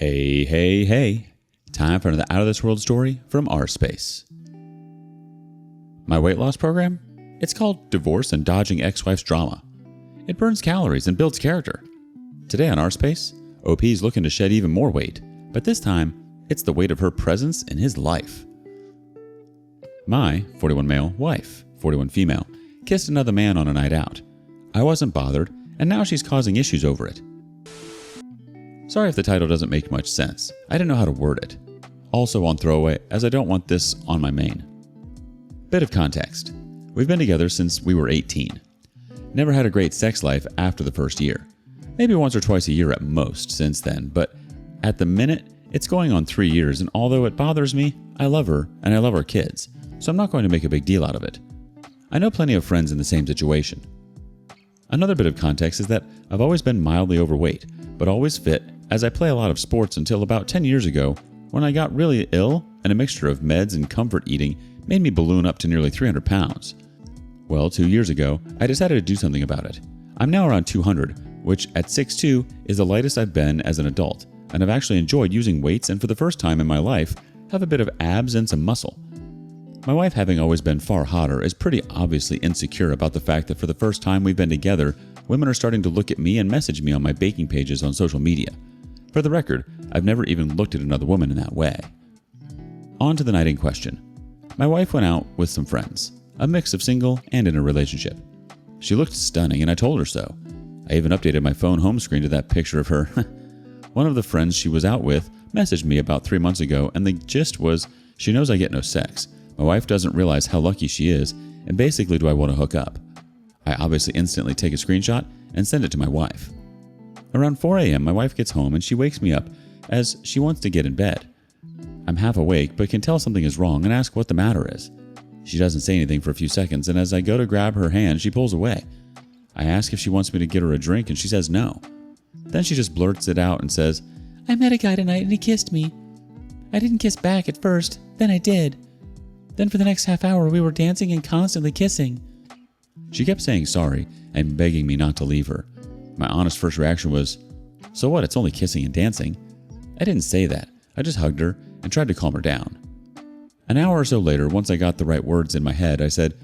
Hey, hey, hey. Time for another Out of This World story from rSpace. My weight loss program? It's called Divorce and Dodging Ex-Wife's Drama. It burns calories and builds character. Today on rSpace, OP's looking to shed even more weight, but this time, it's the weight of her presence in his life. My 41 male wife, 41 female, kissed another man on a night out. I wasn't bothered, and now she's causing issues over it. Sorry if the title doesn't make much sense. I didn't know how to word it. Also on throwaway, as I don't want this on my main. Bit of context. We've been together since we were 18. Never had a great sex life after the first year. Maybe once or twice a year at most since then, but at the minute, it's going on 3 years, and although it bothers me, I love her and I love our kids, so I'm not going to make a big deal out of it. I know plenty of friends in the same situation. Another bit of context is that I've always been mildly overweight, but always fit, as I play a lot of sports until about 10 years ago when I got really ill and a mixture of meds and comfort eating made me balloon up to nearly 300 pounds. Well, 2 years ago, I decided to do something about it. I'm now around 200, which at 6'2" is the lightest I've been as an adult, and I've actually enjoyed using weights and for the first time in my life have a bit of abs and some muscle. My wife, having always been far hotter, is pretty obviously insecure about the fact that for the first time we've been together, women are starting to look at me and message me on my baking pages on social media. For the record, I've never even looked at another woman in that way. On to the night in question. My wife went out with some friends, a mix of single and in a relationship. She looked stunning and I told her so. I even updated my phone home screen to that picture of her. One of the friends she was out with messaged me about 3 months ago, and the gist was she knows I get no sex. My wife doesn't realize how lucky she is, and basically do I want to hook up. I obviously instantly take a screenshot and send it to my wife. Around 4 a.m. my wife gets home and she wakes me up as she wants to get in bed. I'm half awake but can tell something is wrong and ask what the matter is. She doesn't say anything for a few seconds, and as I go to grab her hand she pulls away. I ask if she wants me to get her a drink and she says no. Then she just blurts it out and says, "I met a guy tonight and he kissed me. I didn't kiss back at first, then I did. Then for the next half hour we were dancing and constantly kissing." She kept saying sorry and begging me not to leave her. My honest first reaction was, "So what, it's only kissing and dancing." I didn't say that. I just hugged her and tried to calm her down. An hour or so later, once I got the right words in my head, I said,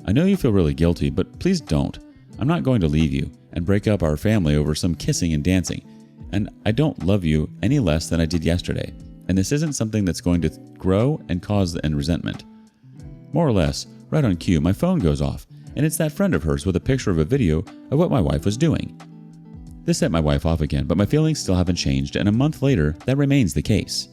"I know you feel really guilty, but please don't. I'm not going to leave you and break up our family over some kissing and dancing. And I don't love you any less than I did yesterday. And this isn't something that's going to grow and cause the end resentment." More or less, right on cue, my phone goes off, and it's that friend of hers with a picture of a video of what my wife was doing. This set my wife off again, but my feelings still haven't changed, and a month later, that remains the case.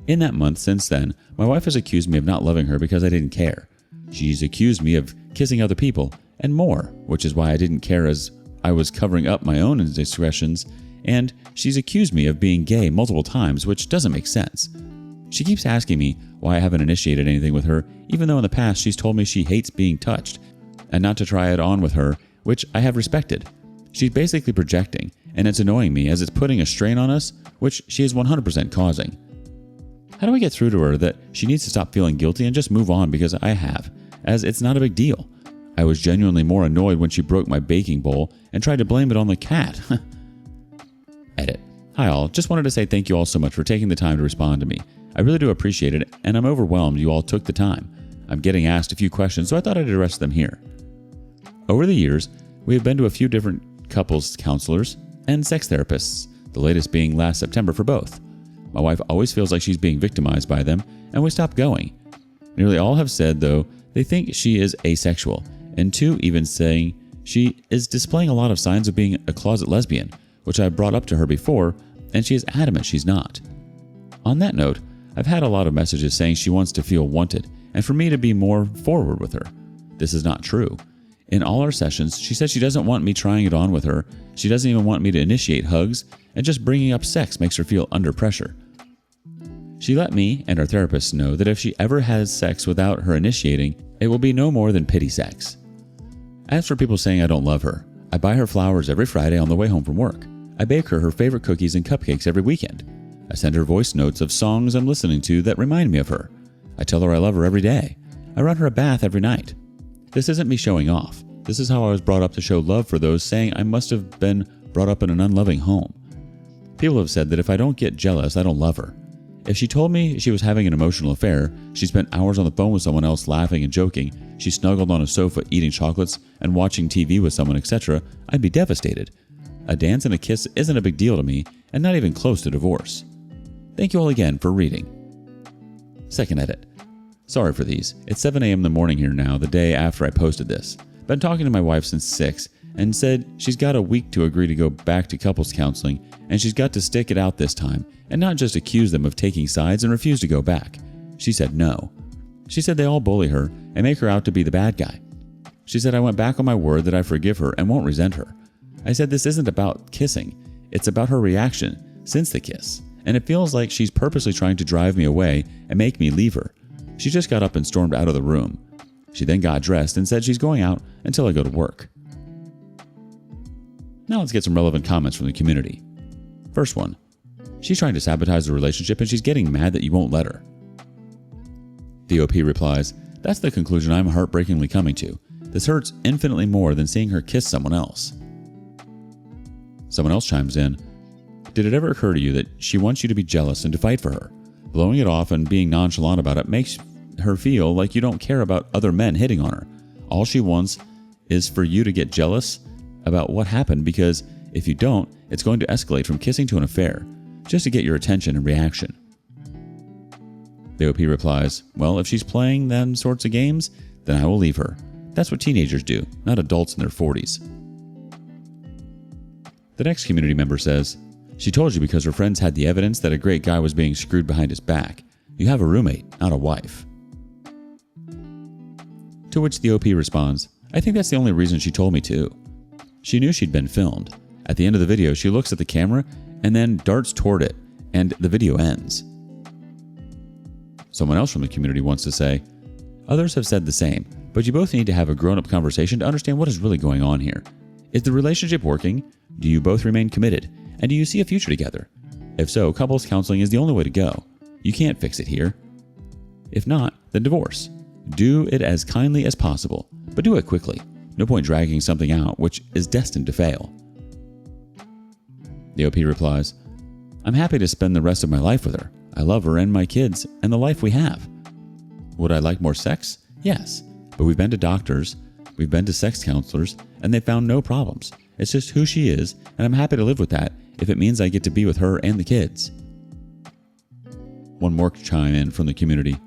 In that month since then, my wife has accused me of not loving her because I didn't care. She's accused me of kissing other people, and more, which is why I didn't care as I was covering up my own indiscretions, and she's accused me of being gay multiple times, which doesn't make sense. She keeps asking me why I haven't initiated anything with her, even though in the past she's told me she hates being touched, and not to try it on with her, which I have respected. She's basically projecting, and it's annoying me as it's putting a strain on us, which she is 100% causing. How do I get through to her that she needs to stop feeling guilty and just move on because I have, as it's not a big deal? I was genuinely more annoyed when she broke my baking bowl and tried to blame it on the cat. Edit. Hi all, just wanted to say thank you all so much for taking the time to respond to me. I really do appreciate it, and I'm overwhelmed you all took the time. I'm getting asked a few questions, so I thought I'd address them here. Over the years, we have been to a few different couples counselors and sex therapists, the latest being last September for both. My wife always feels like she's being victimized by them, and we stopped going. Nearly all have said, though, they think she is asexual, and two even saying she is displaying a lot of signs of being a closet lesbian, which I brought up to her before, and she is adamant she's not. On that note, I've had a lot of messages saying she wants to feel wanted, and for me to be more forward with her. This is not true. In all our sessions, she said she doesn't want me trying it on with her, she doesn't even want me to initiate hugs, and just bringing up sex makes her feel under pressure. She let me and our therapist know that if she ever has sex without her initiating, it will be no more than pity sex. As for people saying I don't love her, I buy her flowers every Friday on the way home from work. I bake her favorite cookies and cupcakes every weekend. I send her voice notes of songs I'm listening to that remind me of her. I tell her I love her every day. I run her a bath every night. This isn't me showing off. This is how I was brought up to show love for those saying I must have been brought up in an unloving home. People have said that if I don't get jealous, I don't love her. If she told me she was having an emotional affair, she spent hours on the phone with someone else laughing and joking, she snuggled on a sofa eating chocolates and watching TV with someone, etc., I'd be devastated. A dance and a kiss isn't a big deal to me, and not even close to divorce. Thank you all again for reading. Second edit. Sorry for these. It's 7 a.m. in the morning here now, the day after I posted this. Been talking to my wife since 6 and said she's got a week to agree to go back to couples counseling, and she's got to stick it out this time and not just accuse them of taking sides and refuse to go back. She said no. She said they all bully her and make her out to be the bad guy. She said I went back on my word that I forgive her and won't resent her. I said this isn't about kissing. It's about her reaction since the kiss, and it feels like she's purposely trying to drive me away and make me leave her. She just got up and stormed out of the room. She then got dressed and said she's going out until I go to work. Now let's get some relevant comments from the community. First one. She's trying to sabotage the relationship and she's getting mad that you won't let her. The OP replies, that's the conclusion I'm heartbreakingly coming to. This hurts infinitely more than seeing her kiss someone else. Someone else chimes in, did it ever occur to you that she wants you to be jealous and to fight for her? Blowing it off and being nonchalant about it makes her feel like you don't care about other men hitting on her. All she wants is for you to get jealous about what happened, because if you don't, it's going to escalate from kissing to an affair, just to get your attention and reaction. The OP replies, well, if she's playing them sorts of games, then I will leave her. That's what teenagers do, not adults in their 40s. The next community member says, she told you because her friends had the evidence that a great guy was being screwed behind his back. You have a roommate, not a wife. To which the OP responds, I think that's the only reason she told me to. She knew she'd been filmed. At the end of the video, she looks at the camera and then darts toward it, and the video ends. Someone else from the community wants to say, others have said the same, but you both need to have a grown-up conversation to understand what is really going on here. Is the relationship working? Do you both remain committed? And do you see a future together? If so, couples counseling is the only way to go. You can't fix it here. If not, then divorce. Do it as kindly as possible, but do it quickly. No point dragging something out which is destined to fail. The OP replies, I'm happy to spend the rest of my life with her. I love her and my kids and the life we have. Would I like more sex? Yes, but we've been to doctors, we've been to sex counselors, and they found no problems. It's just who she is, and I'm happy to live with that if it means I get to be with her and the kids. One more chime in from the community.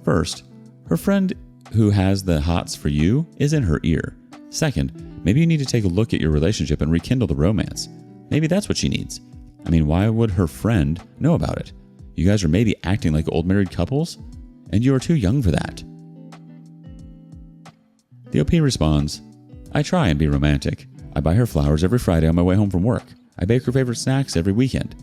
First, her friend who has the hots for you is in her ear. Second, maybe you need to take a look at your relationship and rekindle the romance. Maybe that's what she needs. I mean, why would her friend know about it? You guys are maybe acting like old married couples, and you are too young for that. The OP responds, I try and be romantic. I buy her flowers every Friday on my way home from work. I bake her favorite snacks every weekend.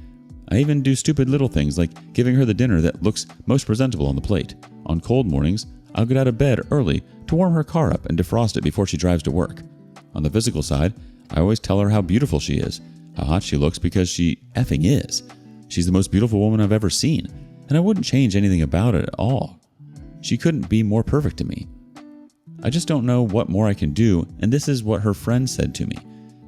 I even do stupid little things like giving her the dinner that looks most presentable on the plate. On cold mornings, I'll get out of bed early to warm her car up and defrost it before she drives to work. On the physical side, I always tell her how beautiful she is, how hot she looks, because she effing is. She's the most beautiful woman I've ever seen, and I wouldn't change anything about it at all. She couldn't be more perfect to me. I just don't know what more I can do, and this is what her friend said to me.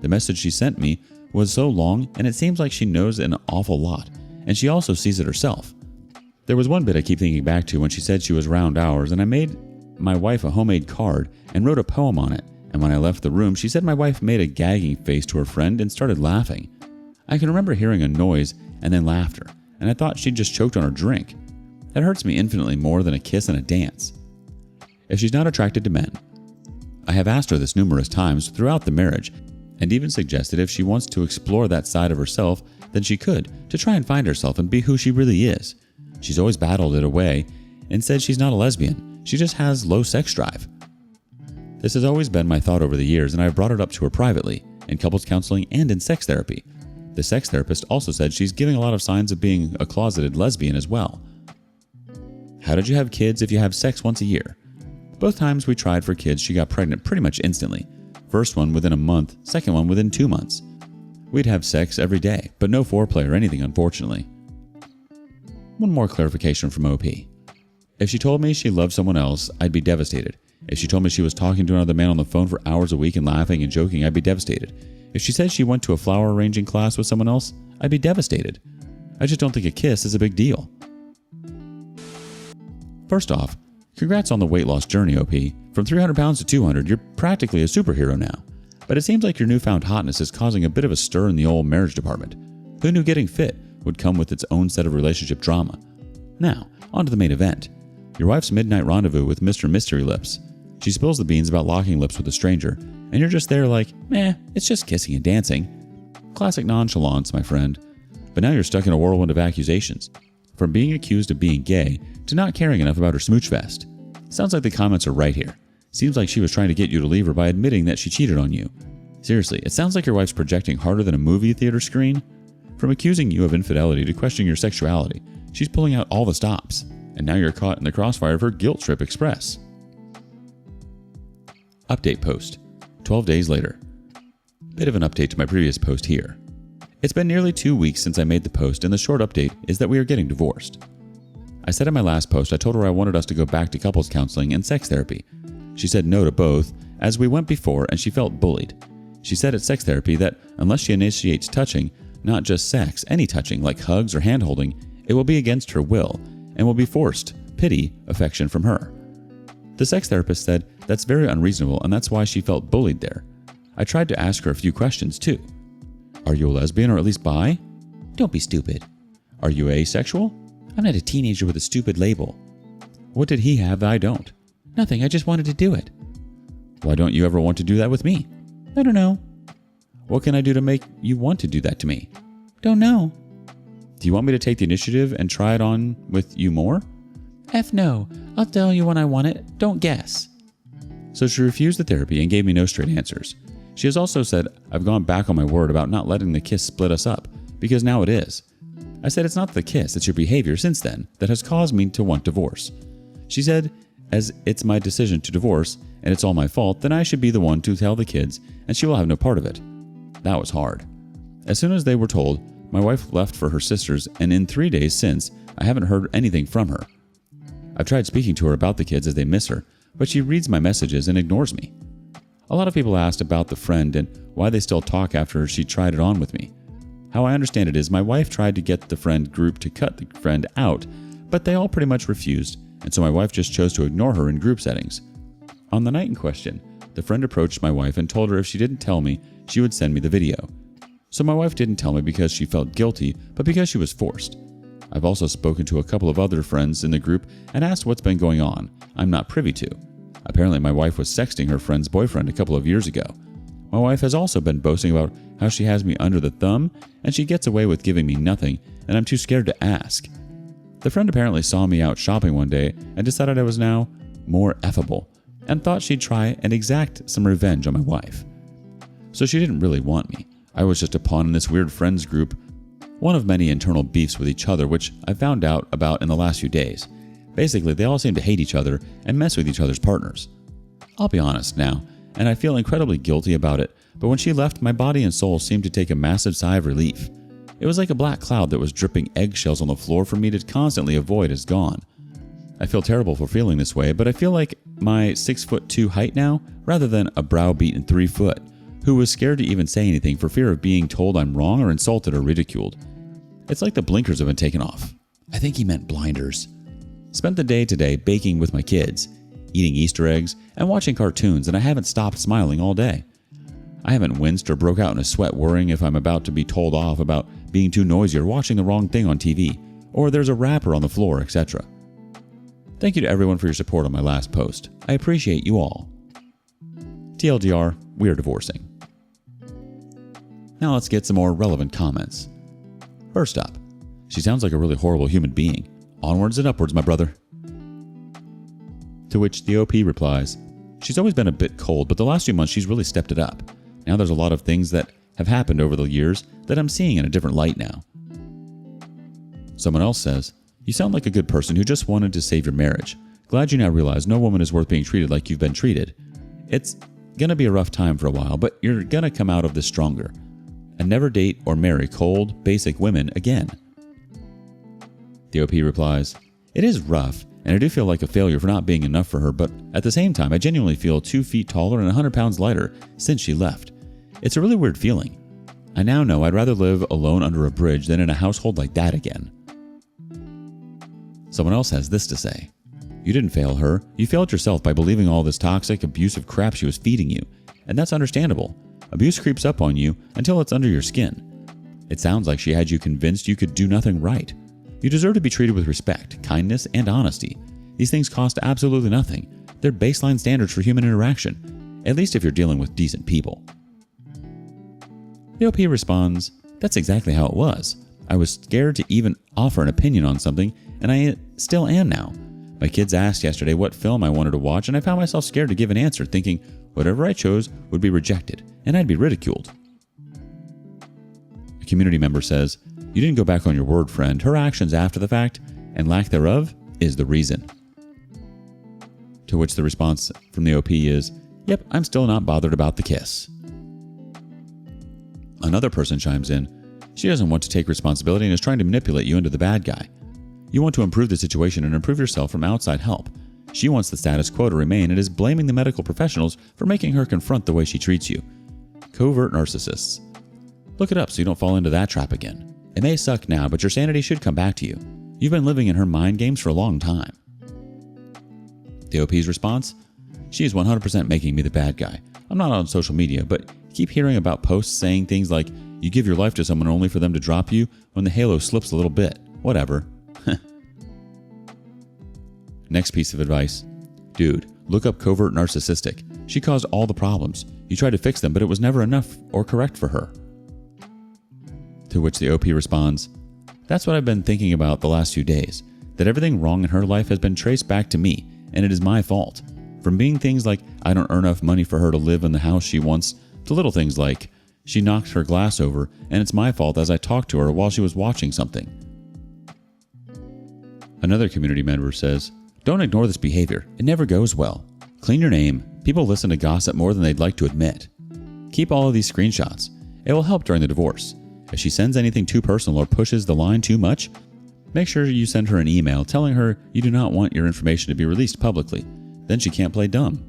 The message she sent me was so long, and it seems like she knows an awful lot, and she also sees it herself. There was one bit I keep thinking back to when she said she was round hours, and I made my wife a homemade card and wrote a poem on it, and when I left the room, she said my wife made a gagging face to her friend and started laughing. I can remember hearing a noise and then laughter, and I thought she'd just choked on her drink. That hurts me infinitely more than a kiss and a dance. If she's not attracted to men, I have asked her this numerous times throughout the marriage, and even suggested if she wants to explore that side of herself, then she could, to try and find herself and be who she really is. She's always battled it away and said she's not a lesbian, she just has low sex drive. This has always been my thought over the years, and I've brought it up to her privately, in couples counseling and in sex therapy. The sex therapist also said she's giving a lot of signs of being a closeted lesbian as well. How did you have kids if you have sex once a year? Both times we tried for kids, she got pregnant pretty much instantly. First one within a month, second one within 2 months. We'd have sex every day, but no foreplay or anything, unfortunately. One more clarification from OP. If she told me she loved someone else, I'd be devastated. If she told me she was talking to another man on the phone for hours a week and laughing and joking, I'd be devastated. If she said she went to a flower arranging class with someone else, I'd be devastated. I just don't think a kiss is a big deal. First off, congrats on the weight loss journey, OP. From 300 pounds to 200, you're practically a superhero now. But it seems like your newfound hotness is causing a bit of a stir in the old marriage department. Who knew getting fit would come with its own set of relationship drama? Now, on to the main event. Your wife's midnight rendezvous with Mr. Mystery Lips. She spills the beans about locking lips with a stranger, and you're just there like, it's just kissing and dancing. Classic nonchalance, my friend. But now you're stuck in a whirlwind of accusations. From being accused of being gay to not caring enough about her smooch fest. Sounds like the comments are right here. Seems like she was trying to get you to leave her by admitting that she cheated on you. Seriously, it sounds like your wife's projecting harder than a movie theater screen. From accusing you of infidelity to questioning your sexuality, she's pulling out all the stops. And now you're caught in the crossfire of her guilt trip express. Update post. 12 days later. Bit of an update to my previous post here. It's been nearly 2 weeks since I made the post, and the short update is that we are getting divorced. I said in my last post I told her I wanted us to go back to couples counseling and sex therapy. She said no to both, as we went before and she felt bullied. She said at sex therapy that unless she initiates touching, not just sex, any touching like hugs or hand-holding, it will be against her will and will be forced, pity, affection from her. The sex therapist said that's very unreasonable and that's why she felt bullied there. I tried to ask her a few questions too. Are you a lesbian or at least bi? Don't be stupid. Are you asexual? I'm not a teenager with a stupid label. What did he have that I don't? Nothing, I just wanted to do it. Why don't you ever want to do that with me? I don't know. What can I do to make you want to do that to me? Don't know. Do you want me to take the initiative and try it on with you more? F no. I'll tell you when I want it. Don't guess. So she refused the therapy and gave me no straight answers. She has also said I've gone back on my word about not letting the kiss split us up, because now it is. I said it's not the kiss, it's your behavior since then that has caused me to want divorce. She said, as it's my decision to divorce and it's all my fault, then I should be the one to tell the kids and she will have no part of it. That was hard. As soon as they were told, my wife left for her sisters, and in 3 days since, I haven't heard anything from her. I've tried speaking to her about the kids as they miss her, but she reads my messages and ignores me. A lot of people asked about the friend and why they still talk after she tried it on with me. How I understand it is my wife tried to get the friend group to cut the friend out, but they all pretty much refused, and so my wife just chose to ignore her in group settings. On the night in question, the friend approached my wife and told her if she didn't tell me, she would send me the video. So my wife didn't tell me because she felt guilty, but because she was forced. I've also spoken to a couple of other friends in the group and asked what's been going on. I'm not privy to. Apparently my wife was sexting her friend's boyfriend a couple of years ago. My wife has also been boasting about how she has me under the thumb and she gets away with giving me nothing, and I'm too scared to ask. The friend apparently saw me out shopping one day and decided I was now more effable and thought she'd try and exact some revenge on my wife. So she didn't really want me. I was just a pawn in this weird friends group, one of many internal beefs with each other, which I found out about in the last few days. Basically, they all seem to hate each other and mess with each other's partners. I'll be honest now, and I feel incredibly guilty about it, but when she left, my body and soul seemed to take a massive sigh of relief. It was like a black cloud that was dripping eggshells on the floor for me to constantly avoid is gone. I feel terrible for feeling this way, but I feel like my 6'2" height now, rather than a browbeaten 3 foot, who was scared to even say anything for fear of being told I'm wrong or insulted or ridiculed. It's like the blinkers have been taken off. I think he meant blinders. Spent the day today baking with my kids, eating Easter eggs, and watching cartoons, and I haven't stopped smiling all day. I haven't winced or broke out in a sweat worrying if I'm about to be told off about being too noisy or watching the wrong thing on TV, or there's a wrapper on the floor, etc. Thank you to everyone for your support on my last post. I appreciate you all. TLDR, we are divorcing. Now let's get some more relevant comments. First up, she sounds like a really horrible human being. Onwards and upwards, my brother. To which the OP replies, she's always been a bit cold, but the last few months she's really stepped it up. Now there's a lot of things that have happened over the years that I'm seeing in a different light now. Someone else says, you sound like a good person who just wanted to save your marriage. Glad you now realize no woman is worth being treated like you've been treated. It's gonna be a rough time for a while, but you're gonna come out of this stronger. And never date or marry cold, basic women again. The OP replies, it is rough, and I do feel like a failure for not being enough for her, but at the same time, I genuinely feel 2 feet taller and 100 pounds lighter since she left. It's a really weird feeling. I now know I'd rather live alone under a bridge than in a household like that again. Someone else has this to say. You didn't fail her. You failed yourself by believing all this toxic, abusive crap she was feeding you. And that's understandable. Abuse creeps up on you until it's under your skin. It sounds like she had you convinced you could do nothing right. You deserve to be treated with respect, kindness, and honesty. These things cost absolutely nothing. They're baseline standards for human interaction, at least if you're dealing with decent people. The OP responds, that's exactly how it was. I was scared to even offer an opinion on something, and I still am now. My kids asked yesterday what film I wanted to watch, and I found myself scared to give an answer, thinking whatever I chose would be rejected, and I'd be ridiculed. A community member says, you didn't go back on your word, friend. Her actions after the fact, and lack thereof, is the reason. To which the response from the OP is, yep, I'm still not bothered about the kiss. Another person chimes in, she doesn't want to take responsibility and is trying to manipulate you into the bad guy. You want to improve the situation and improve yourself from outside help. She wants the status quo to remain and is blaming the medical professionals for making her confront the way she treats you. Covert narcissists. Look it up so you don't fall into that trap again. It may suck now, but your sanity should come back to you. You've been living in her mind games for a long time. The OP's response? She is 100% making me the bad guy. I'm not on social media, but keep hearing about posts saying things like, you give your life to someone only for them to drop you when the halo slips a little bit. Whatever. Next piece of advice. Dude, look up covert narcissistic. She caused all the problems. You tried to fix them, but it was never enough or correct for her. To which the OP responds, that's what I've been thinking about the last few days, that everything wrong in her life has been traced back to me, and it is my fault. From being things like I don't earn enough money for her to live in the house she wants, to little things like she knocked her glass over, and it's my fault as I talked to her while she was watching something. Another community member says, don't ignore this behavior. It never goes well. Clean your name. People listen to gossip more than they'd like to admit. Keep all of these screenshots. It will help during the divorce. If she sends anything too personal or pushes the line too much, make sure you send her an email telling her you do not want your information to be released publicly. Then she can't play dumb.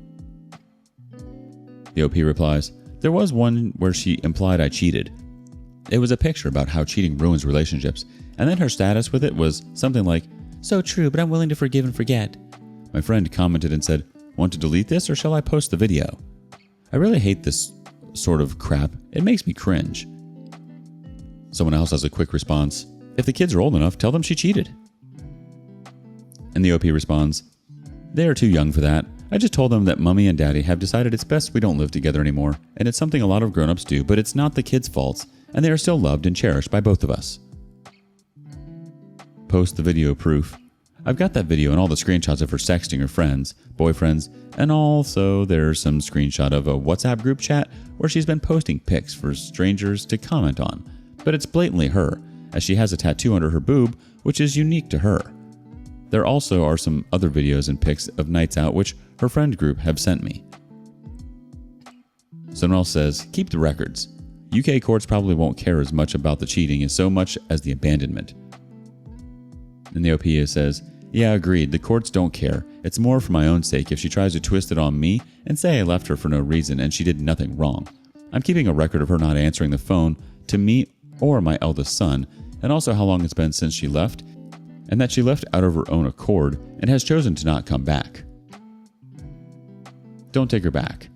The OP replies, there was one where she implied I cheated. It was a picture about how cheating ruins relationships, and then her status with it was something like, so true, but I'm willing to forgive and forget. My friend commented and said, want to delete this or shall I post the video? I really hate this sort of crap. It makes me cringe. Someone else has a quick response. If the kids are old enough, tell them she cheated. And the OP responds, they are too young for that. I just told them that mommy and daddy have decided it's best we don't live together anymore, and it's something a lot of grown-ups do, but it's not the kids' faults, and they are still loved and cherished by both of us. Post the video proof. I've got that video and all the screenshots of her sexting her friends, boyfriends, and also there's some screenshot of a WhatsApp group chat where she's been posting pics for strangers to comment on, but it's blatantly her, as she has a tattoo under her boob, which is unique to her. There also are some other videos and pics of nights out which her friend group have sent me. Someone else says, keep the records. UK courts probably won't care as much about the cheating as so much as the abandonment. And the OP says, yeah, agreed, the courts don't care. It's more for my own sake if she tries to twist it on me and say I left her for no reason and she did nothing wrong. I'm keeping a record of her not answering the phone to me or my eldest son, and also how long it's been since she left, and that she left out of her own accord and has chosen to not come back. Don't take her back.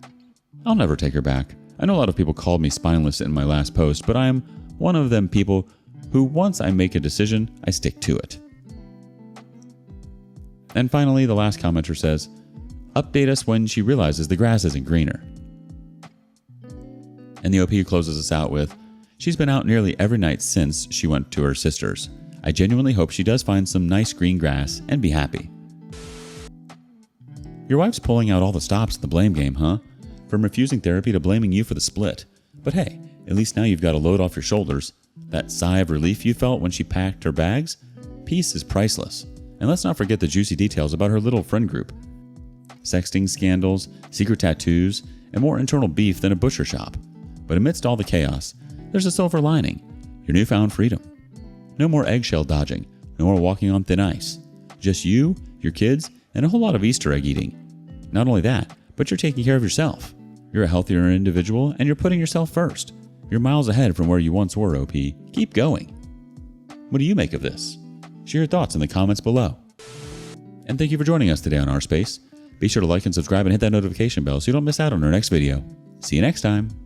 I'll never take her back. I know a lot of people called me spineless in my last post, but I am one of them people who once I make a decision, I stick to it. And finally, the last commenter says, update us when she realizes the grass isn't greener. And the OP closes us out with, she's been out nearly every night since she went to her sister's. I genuinely hope she does find some nice green grass and be happy. Your wife's pulling out all the stops in the blame game, huh? From refusing therapy to blaming you for the split. But hey, at least now you've got a load off your shoulders. That sigh of relief you felt when she packed her bags? Peace is priceless. And let's not forget the juicy details about her little friend group. Sexting scandals, secret tattoos, and more internal beef than a butcher shop. But amidst all the chaos, there's a silver lining. Your newfound freedom. No more eggshell dodging. No more walking on thin ice. Just you, your kids, and a whole lot of Easter egg eating. Not only that, but you're taking care of yourself. You're a healthier individual and you're putting yourself first. You're miles ahead from where you once were, OP. Keep going. What do you make of this? Share your thoughts in the comments below. And thank you for joining us today on rSpace. Be sure to like and subscribe and hit that notification bell so you don't miss out on our next video. See you next time.